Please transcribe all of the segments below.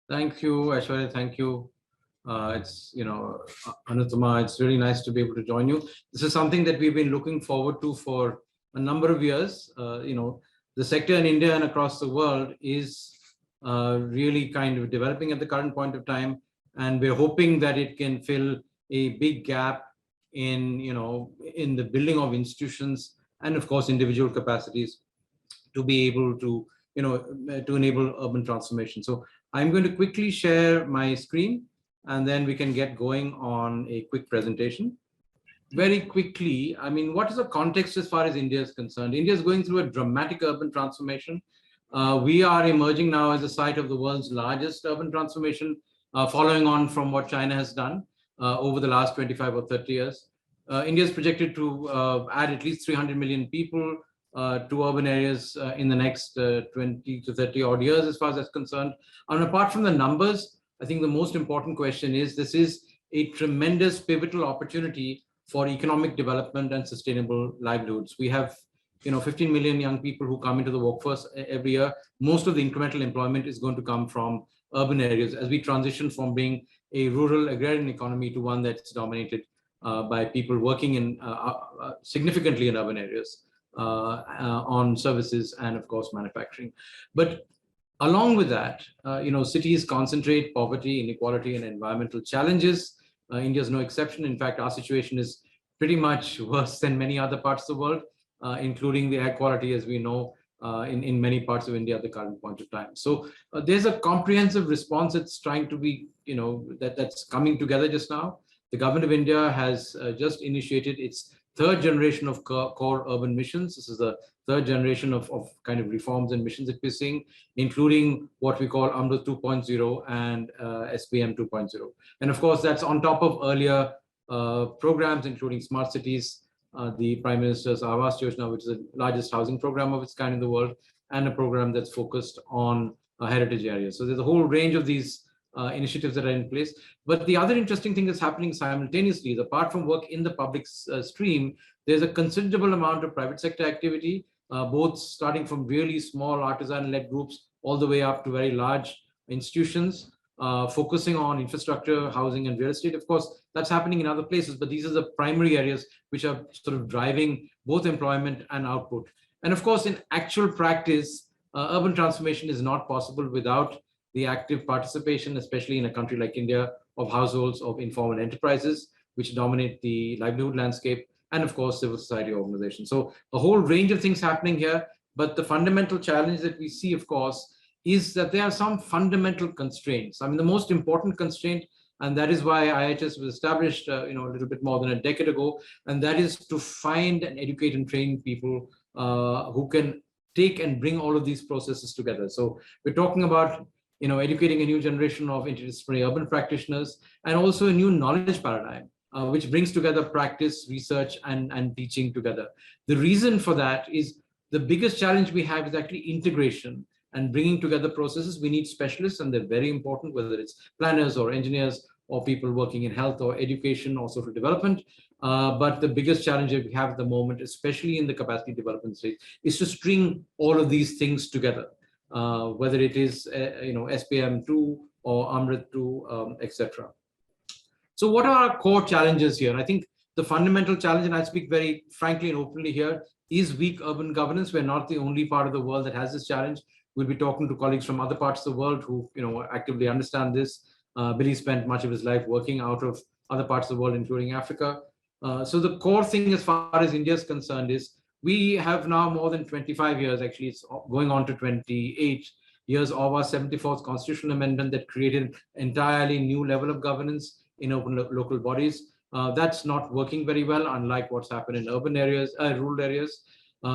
Thank you, Aishwarya. Thank you. It's, Anutama, it's really nice to be able to join you. This is something that we've been looking forward to for a number of years. The sector in India and across the world is really kind of developing at the current point of time. And we're hoping that it can fill a big gap in the building of institutions and, of course, individual capacities to be able to enable urban transformation. So I'm going to quickly share my screen and then we can get going on a quick presentation. Very quickly, I mean, what is the context as far as India is concerned? India is going through a dramatic urban transformation. We are emerging now as the site of the world's largest urban transformation, following on from what China has done over the last 25 or 30 years. India is projected to add at least 300 million people to urban areas in the next 20 to 30 odd years, as far as that's concerned. And apart from the numbers, I think the most important question is this is a tremendous pivotal opportunity for economic development and sustainable livelihoods. We have 15 million young people who come into the workforce every year. Most of the incremental employment is going to come from urban areas as we transition from being a rural agrarian economy to one that's dominated by people working in significantly in urban areas. On services and, of course, manufacturing. But along with that, cities concentrate poverty, inequality, and environmental challenges. India is no exception. In fact, our situation is pretty much worse than many other parts of the world, including the air quality, as we know, in many parts of India at the current point of time. So there's a comprehensive response that's trying to be, that's coming together just now. The government of India has just initiated its third generation of core urban missions. This is the third generation of kind of reforms and missions that we're seeing, including what we call Amrit 2.0 and SPM 2.0. And of course, that's on top of earlier programs, including smart cities, the Prime Minister's Awas Yojana, which is the largest housing program of its kind in the world, and a program that's focused on heritage areas. So there's a whole range of these initiatives that are in place. But the other interesting thing that's happening simultaneously is, apart from work in the public stream, there's a considerable amount of private sector activity, both starting from really small artisan-led groups all the way up to very large institutions, focusing on infrastructure, housing, and real estate. Of course, that's happening in other places, but these are the primary areas which are sort of driving both employment and output. And of course, in actual practice, urban transformation is not possible without the active participation, especially in a country like India, of households, of informal enterprises, which dominate the livelihood landscape, and of course, civil society organizations. So a whole range of things happening here, but the fundamental challenge that we see, of course, is that there are some fundamental constraints. I mean, the most important constraint, and that is why IHS was established, a little bit more than a decade ago, and that is to find and educate and train people who can take and bring all of these processes together. So we're talking about educating a new generation of interdisciplinary urban practitioners, and also a new knowledge paradigm, which brings together practice, research, and teaching together. The reason for that is the biggest challenge we have is actually integration and bringing together processes. We need specialists, and they're very important, whether it's planners or engineers or people working in health or education or social development. But the biggest challenge that we have at the moment, especially in the capacity development stage, is to string all of these things together. Whether it is SPM2 or Amrit 2, etc. So what are our core challenges here? I think the fundamental challenge, and I speak very frankly and openly here, is weak urban governance. We're not the only part of the world that has this challenge. We'll be talking to colleagues from other parts of the world who actively understand this. Billy spent much of his life working out of other parts of the world, including Africa. So the core thing as far as India is concerned is, we have now more than 25 years, actually it's going on to 28 years, of our 74th constitutional amendment that created an entirely new level of governance in open local bodies. That's not working very well, unlike what's happened in urban areas, rural areas.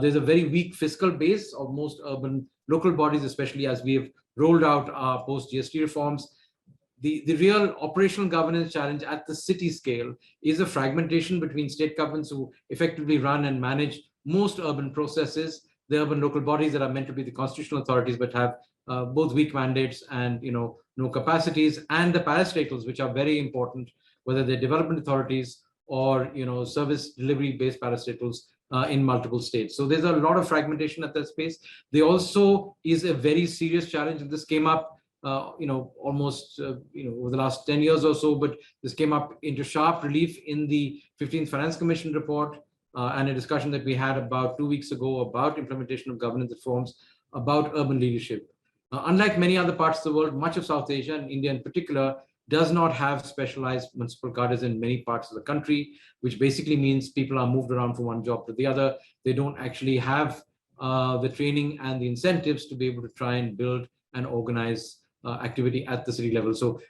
There's a very weak fiscal base of most urban local bodies, especially as we have rolled out our post-GST reforms. The real operational governance challenge at the city scale is a fragmentation between state governments who effectively run and manage most urban processes, the urban local bodies that are meant to be the constitutional authorities, but have both weak mandates and no capacities, and the parastatals, which are very important, whether they're development authorities or service delivery based parastatals in multiple states. So there's a lot of fragmentation at that space. There also is a very serious challenge, and this came up almost, over the last 10 years or so, but this came up into sharp relief in the 15th Finance Commission report and a discussion that we had about 2 weeks ago about implementation of governance reforms, about urban leadership. Unlike many other parts of the world, much of South Asia and India in particular does not have specialized municipal cadres in many parts of the country, which basically means people are moved around from one job to the other. They don't actually have the training and the incentives to be able to try and build and organize activity at the city level. So,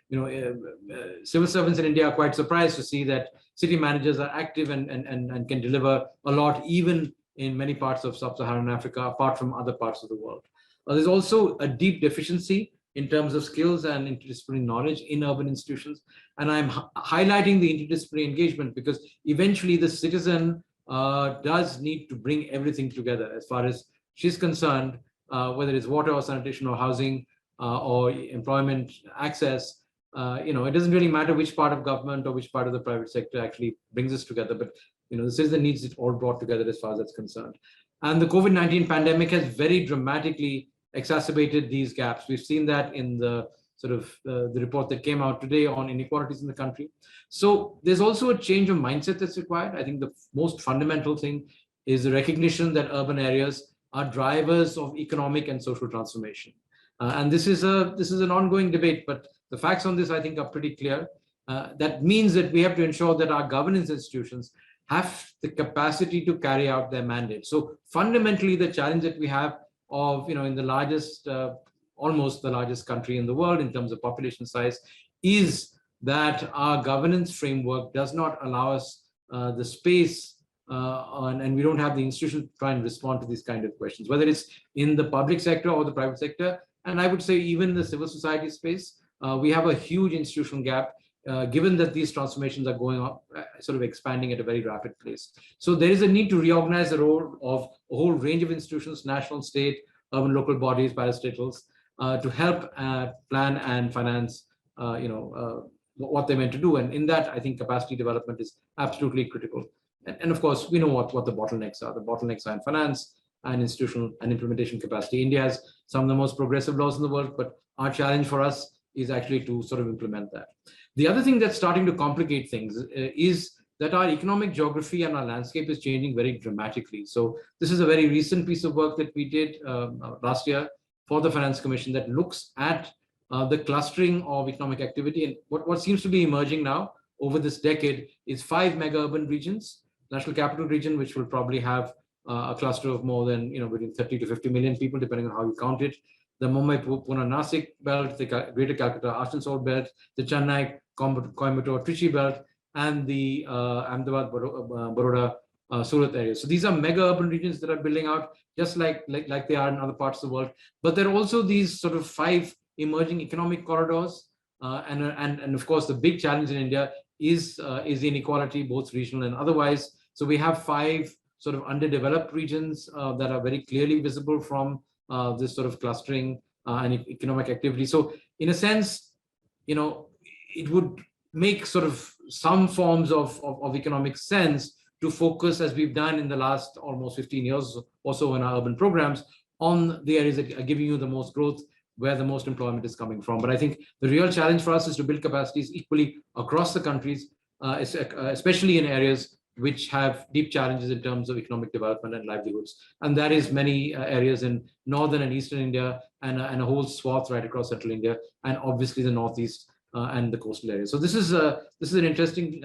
civil servants in India are quite surprised to see that city managers are active and can deliver a lot, even in many parts of sub-Saharan Africa, apart from other parts of the world. There's also a deep deficiency in terms of skills and interdisciplinary knowledge in urban institutions. And I'm highlighting the interdisciplinary engagement because eventually the citizen does need to bring everything together as far as she's concerned, whether it's water or sanitation or housing or employment access. It doesn't really matter which part of government or which part of the private sector actually brings us together, but the citizen needs it all brought together as far as that's concerned. And the COVID-19 pandemic has very dramatically exacerbated these gaps. We've seen that in the the report that came out today on inequalities in the country. So there's also a change of mindset that's required. I think the most fundamental thing is the recognition that urban areas are drivers of economic and social transformation. And this is an ongoing debate, but the facts on this, I think, are pretty clear. That means that we have to ensure that our governance institutions have the capacity to carry out their mandate. So fundamentally, the challenge that we have of, in the largest, almost the largest country in the world in terms of population size, is that our governance framework does not allow us the space and we don't have the institution to try and respond to these kind of questions, whether it's in the public sector or the private sector. And I would say even in the civil society space, we have a huge institutional gap, given that these transformations are going up, expanding at a very rapid pace. So there is a need to reorganize the role of a whole range of institutions, national, state, urban, local bodies, parastatals, to help plan and finance, what they're meant to do. And in that, I think capacity development is absolutely critical. And of course, we know what the bottlenecks are. The bottlenecks are in finance and institutional and implementation capacity. India has some of the most progressive laws in the world, but our challenge for us is actually to implement that. The other thing that's starting to complicate things is that our economic geography and our landscape is changing very dramatically. So this is a very recent piece of work that we did last year for the Finance Commission that looks at the clustering of economic activity. And what seems to be emerging now over this decade is 5 mega urban regions: National Capital Region, which will probably have a cluster of more than, between 30 to 50 million people, depending on how you count it. The Mumbai, Pune, Nasik belt, the Greater Calcutta, Asansol belt, the Chennai, Coimbatore, Trichy belt, and the Ahmedabad, Baroda, Surat area. So these are mega urban regions that are building out just like they are in other parts of the world. But there are also these 5 emerging economic corridors, and of course the big challenge in India is the inequality, both regional and otherwise. So we have 5 underdeveloped regions that are very clearly visible from this clustering and economic activity. So in a sense, it would make some forms of economic sense to focus, as we've done in the last almost 15 years or so in our urban programs, on the areas that are giving you the most growth, where the most employment is coming from. But I think the real challenge for us is to build capacities equally across the countries, especially in areas which have deep challenges in terms of economic development and livelihoods. And that is many areas in northern and eastern India, and a whole swath right across central India, and obviously the northeast and the coastal areas. So this is an interesting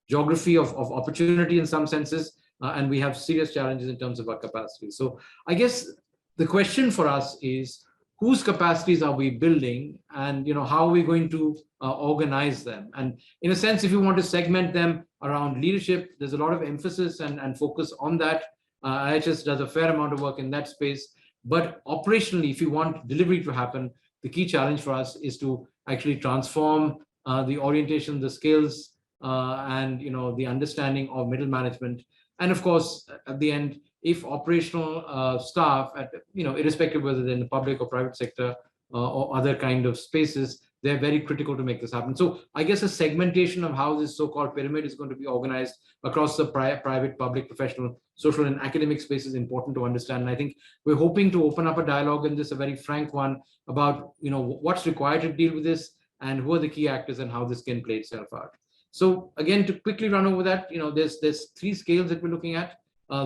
geography of opportunity in some senses, and we have serious challenges in terms of our capacity. So I guess the question for us is, whose capacities are we building, and how are we going to organize them? And in a sense, if you want to segment them around leadership, there's a lot of emphasis and focus on that. IHS does a fair amount of work in that space. But operationally, if you want delivery to happen, the key challenge for us is to actually transform the orientation, the skills, and the understanding of middle management. And of course, at the end, if operational staff, irrespective whether they're in the public or private sector or other kind of spaces, they're very critical to make this happen. So I guess a segmentation of how this so-called pyramid is going to be organized across the private, public, professional social and academic space is important to understand. And I think we're hoping to open up a dialogue in this, a very frank one, about what's required to deal with this and who are the key actors and how this can play itself out. So again, to quickly run over that, there's three scales that we're looking at.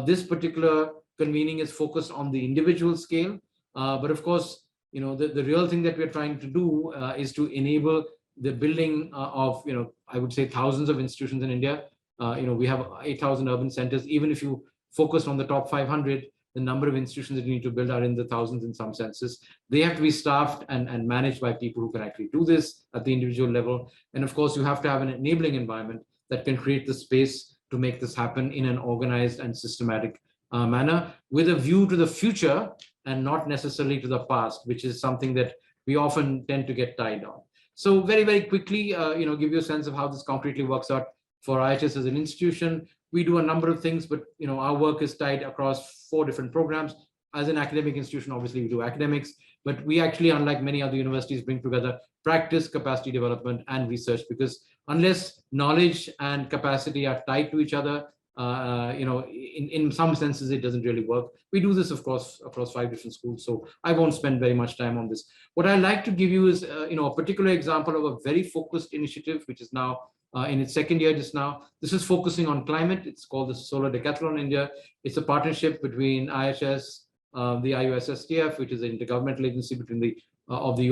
This particular convening is focused on the individual scale, but of course, the real thing that we're trying to do is to enable the building of, I would say, thousands of institutions in India. We have 8,000 urban centers. Even if you focus on the top 500, the number of institutions that you need to build are in the thousands in some senses. They have to be staffed and managed by people who can actually do this at the individual level. And of course, you have to have an enabling environment that can create the space to make this happen in an organized and systematic manner, with a view to the future and not necessarily to the past, which is something that we often tend to get tied on. So very, very quickly, give you a sense of how this concretely works out for IHS as an institution. We do a number of things, but our work is tied across 4 different programs. As an academic institution, obviously we do academics, but we actually, unlike many other universities, bring together practice, capacity development, and research, because unless knowledge and capacity are tied to each other, in some senses, it doesn't really work. We do this, of course, across 5 different schools, so I won't spend very much time on this. What I like to give you is, a particular example of a very focused initiative, which is now in its 2nd year just now. This is focusing on climate. It's called the Solar Decathlon India. It's a partnership between IHS, the IUSSTF, which is an intergovernmental agency between the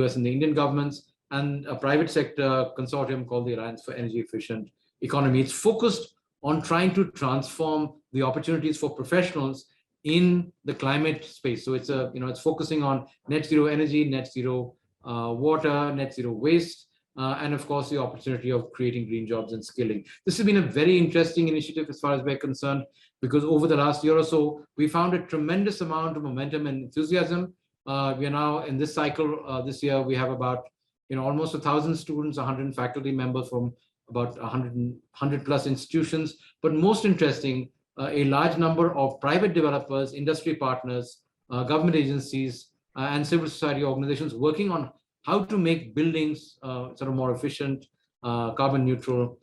US and the Indian governments, and a private sector consortium called the Alliance for Energy Efficient Economy. It's focused on trying to transform the opportunities for professionals in the climate space. So it's it's focusing on net zero energy, net zero water, net zero waste, and of course the opportunity of creating green jobs and skilling. This has been a very interesting initiative as far as we're concerned, because over the last year or so, we found a tremendous amount of momentum and enthusiasm. We are now in this cycle. This year, we have about almost 1,000 students, 100 faculty members from about 100 plus institutions. But most interesting, a large number of private developers, industry partners, government agencies, and civil society organizations working on how to make buildings sort of more efficient, carbon neutral,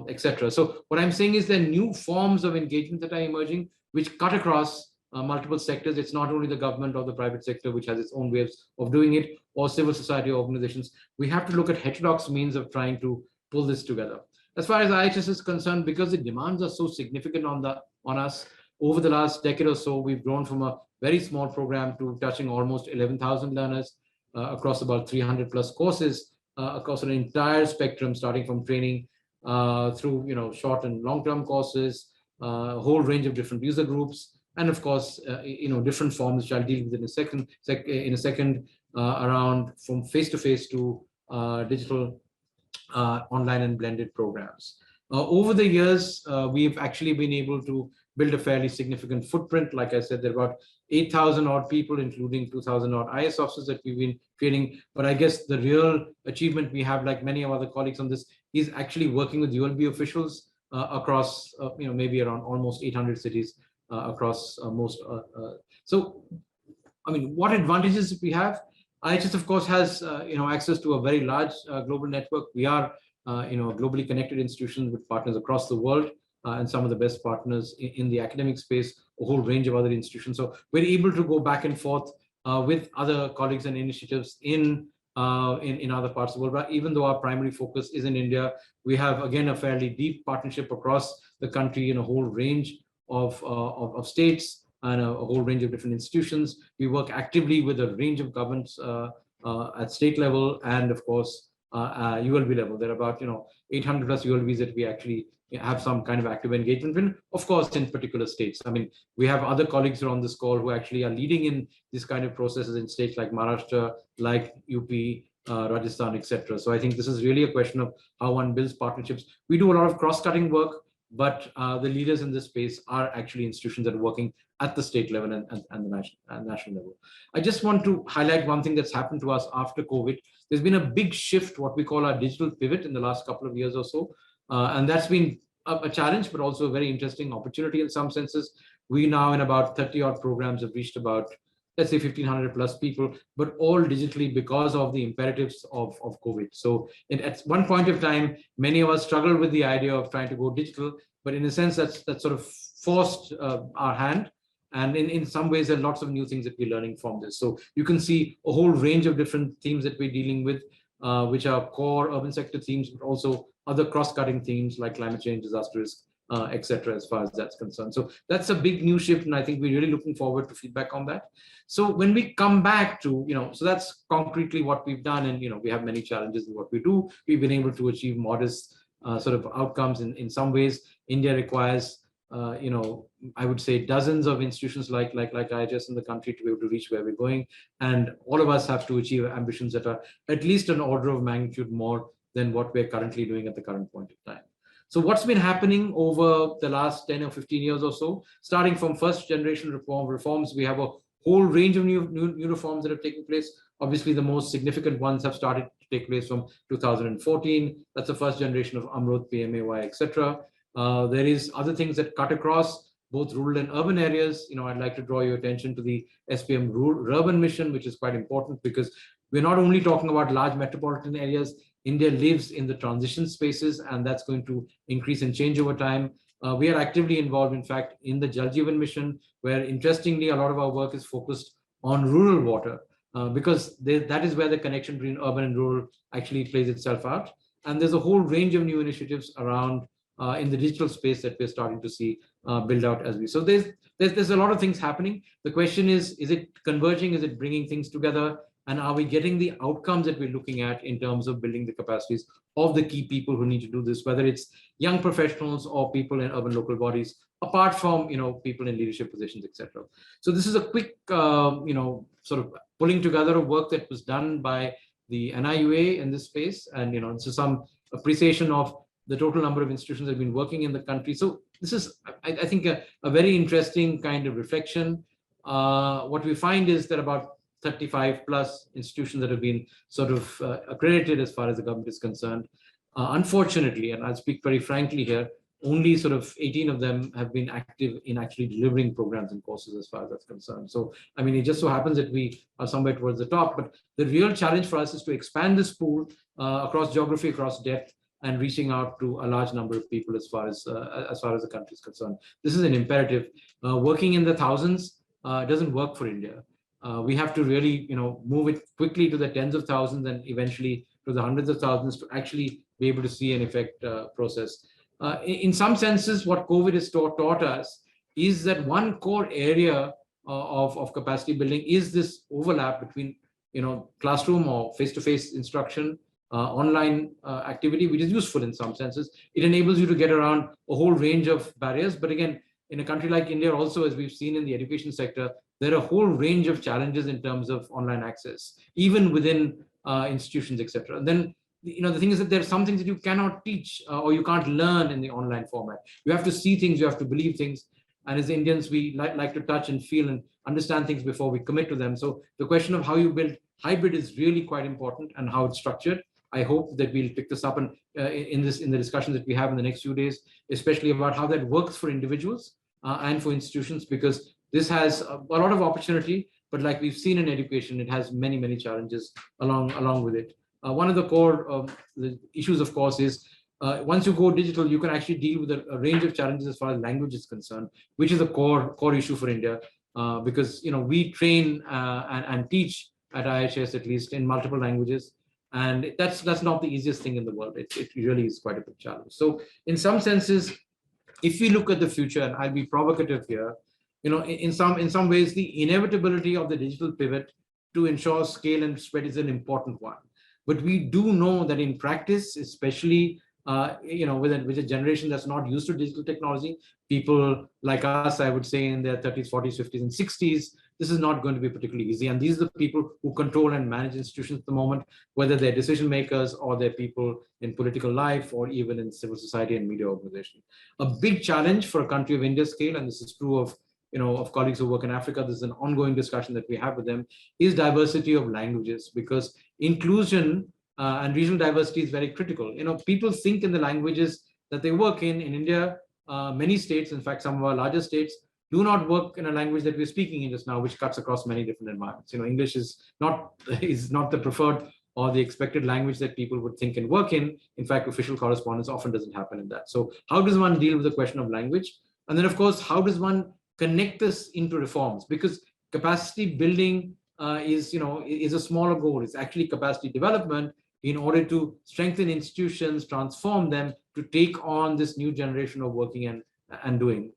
etc. So what I'm saying is there are new forms of engagement that are emerging, which cut across multiple sectors. It's not only the government or the private sector, which has its own ways of doing it, or civil society organizations. We have to look at heterodox means of trying to pull this together. As far as IHS is concerned, because the demands are so significant on us, over the last decade or so, we've grown from a very small program to touching almost 11,000 learners across about 300 plus courses across an entire spectrum, starting from training through short and long-term courses, a whole range of different user groups, and of course different forms, which I'll deal with in a second, around from face-to-face to digital, online and blended programs. Over the years, we've actually been able to build a fairly significant footprint. Like I said, there are about 8,000 odd people, including 2,000 odd IS officers that we've been training. But I guess the real achievement we have, like many of other colleagues on this, is actually working with ULB officials across, maybe around almost 800 cities across most. So, I mean, what advantages we have? IHS, of course, has access to a very large global network. We are a globally connected institution with partners across the world, and some of the best partners in the academic space, a whole range of other institutions. So we're able to go back and forth with other colleagues and initiatives in other parts of the world. But even though our primary focus is in India, we have, again, a fairly deep partnership across the country in a whole range of states and a whole range of different institutions. We work actively with a range of governments at state level and, of course, ULB level. There are about 800 plus ULBs that we actually have some kind of active engagement with, of course, in particular states. I mean, we have other colleagues who are on this call who actually are leading in this kind of processes in states like Maharashtra, like UP, Rajasthan, etc. So I think this is really a question of how one builds partnerships. We do a lot of cross-cutting work, but the leaders in this space are actually institutions that are working at the state level and the national level. I just want to highlight one thing that's happened to us after COVID. There's been a big shift, what we call our digital pivot, in the last couple of years or so. And that's been a challenge, but also a very interesting opportunity in some senses. We now, in about 30 odd programs, have reached about, let's say, 1,500 plus people, but all digitally because of the imperatives of COVID. So at one point of time, many of us struggled with the idea of trying to go digital, but in a sense, that's sort of forced our hand. And in some ways, there are lots of new things that we're learning from this. So you can see a whole range of different themes that we're dealing with, which are core urban sector themes, but also other cross-cutting themes like climate change, disaster risk, etc. as far as that's concerned. So that's a big new shift, and I think we're really looking forward to feedback on that. So when we come back to, so that's concretely what we've done, and we have many challenges in what we do. We've been able to achieve modest sort of outcomes in some ways. India requires I would say dozens of institutions like IHS in the country to be able to reach where we're going. And all of us have to achieve ambitions that are at least an order of magnitude more than what we're currently doing at the current point in time. So what's been happening over the last 10 or 15 years or so, starting from first generation reforms, we have a whole range of new reforms that have taken place. Obviously, the most significant ones have started to take place from 2014. That's the first generation of Amrut, PMAY, etc. There is other things that cut across both rural and urban areas. I'd like to draw your attention to the SPM Rural-Urban Mission, which is quite important because we're not only talking about large metropolitan areas. India lives in the transition spaces, and that's going to increase and change over time. We are actively involved, in fact, in the Jal Jeevan Mission, where interestingly, a lot of our work is focused on rural water, because that is where the connection between urban and rural actually plays itself out. And there's a whole range of new initiatives around in the digital space that we're starting to see build out as we. So there's a lot of things happening. The question is it converging? Is it bringing things together? And are we getting the outcomes that we're looking at in terms of building the capacities of the key people who need to do this, whether it's young professionals or people in urban local bodies, apart from people in leadership positions, etc. So this is a quick sort of pulling together of work that was done by the NIUA in this space, and so some appreciation of the total number of institutions that have been working in the country. So this is, I think, a very interesting kind of reflection. What we find is that about 35 plus institutions that have been sort of accredited as far as the government is concerned. Unfortunately, and I'll speak very frankly here, only sort of 18 of them have been active in actually delivering programs and courses as far as that's concerned. So, I mean, it just so happens that we are somewhere towards the top, but the real challenge for us is to expand this pool across geography, across depth, and reaching out to a large number of people as far as the country is concerned. This is an imperative. Working in the thousands doesn't work for India. We have to really, move it quickly to the tens of thousands and eventually to the hundreds of thousands to actually be able to see an effect process. In some senses, what COVID has taught us is that one core area of capacity building is this overlap between, classroom or face-to-face instruction, online activity, which is useful in some senses. It enables you to get around a whole range of barriers. But again, in a country like India also, as we've seen in the education sector, there are a whole range of challenges in terms of online access, even within institutions, etc. And then, the thing is that there are some things that you cannot teach or you can't learn in the online format. You have to see things, you have to believe things. And as Indians, we like to touch and feel and understand things before we commit to them. So the question of how you build hybrid is really quite important, and how it's structured. I hope that we'll pick this up in the discussions that we have in the next few days, especially about how that works for individuals and for institutions, because this has a lot of opportunity, but like we've seen in education, it has many, many challenges along with it. One of the core the issues, of course, is once you go digital, you can actually deal with a range of challenges as far as language is concerned, which is a core issue for India, because we train and teach at IHS at least in multiple languages, and that's not the easiest thing in the world. It really is quite a big challenge. So in some senses, if we look at the future, and I'll be provocative here, in some ways, the inevitability of the digital pivot to ensure scale and spread is an important one. But we do know that in practice, especially with a generation that's not used to digital technology, people like us, I would say in their 30s, 40s, 50s, and 60s, this is not going to be particularly easy. And these are the people who control and manage institutions at the moment, whether they're decision makers or they're people in political life or even in civil society and media organizations. A big challenge for a country of India's scale, and this is true of colleagues who work in Africa, this is an ongoing discussion that we have with them, is diversity of languages, because inclusion and regional diversity is very critical. People think in the languages that they work in India. Many states, in fact, some of our larger states, do not work in a language that we're speaking in just now, which cuts across many different environments. English is not the preferred or the expected language that people would think and work in. In fact, official correspondence often doesn't happen in that. So how does one deal with the question of language? And then, of course, how does one connect this into reforms? Because capacity building is a smaller goal. It's actually capacity development in order to strengthen institutions, transform them to take on this new generation of working and doing.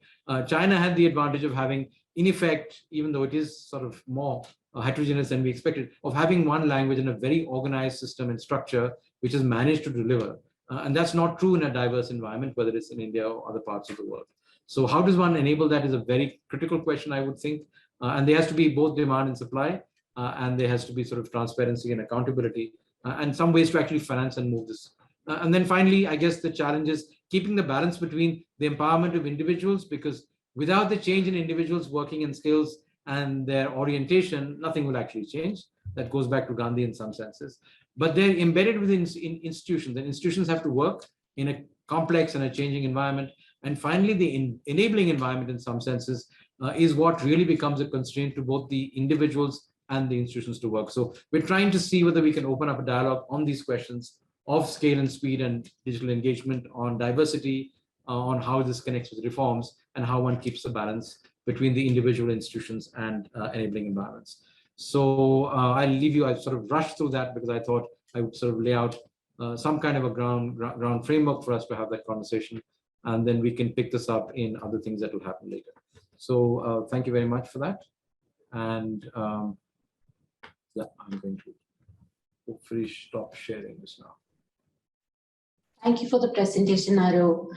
China had the advantage of having, in effect, even though it is sort of more heterogeneous than we expected, of having one language and a very organized system and structure which has managed to deliver. And that's not true in a diverse environment, whether it's in India or other parts of the world. So how does one enable that is a very critical question, I would think. And there has to be both demand and supply, and there has to be sort of transparency and accountability, and some ways to actually finance and move this. And then finally, I guess the challenge is keeping the balance between the empowerment of individuals, because without the change in individuals' working and skills and their orientation, nothing will actually change. That goes back to Gandhi in some senses. But they're embedded within institutions, and institutions have to work in a complex and a changing environment. And finally, the enabling environment in some senses is what really becomes a constraint to both the individuals and the institutions to work. So we're trying to see whether we can open up a dialogue on these questions of scale and speed and digital engagement, on diversity, on how this connects with reforms, and how one keeps the balance between the individual institutions and enabling environments. So I'll leave you, I sort of rushed through that because I thought I would sort of lay out some kind of a ground framework for us to have that conversation, and then we can pick this up in other things that will happen later. So thank you very much for that. And yeah, I'm going to hopefully stop sharing this now. Thank you for the presentation, Aru.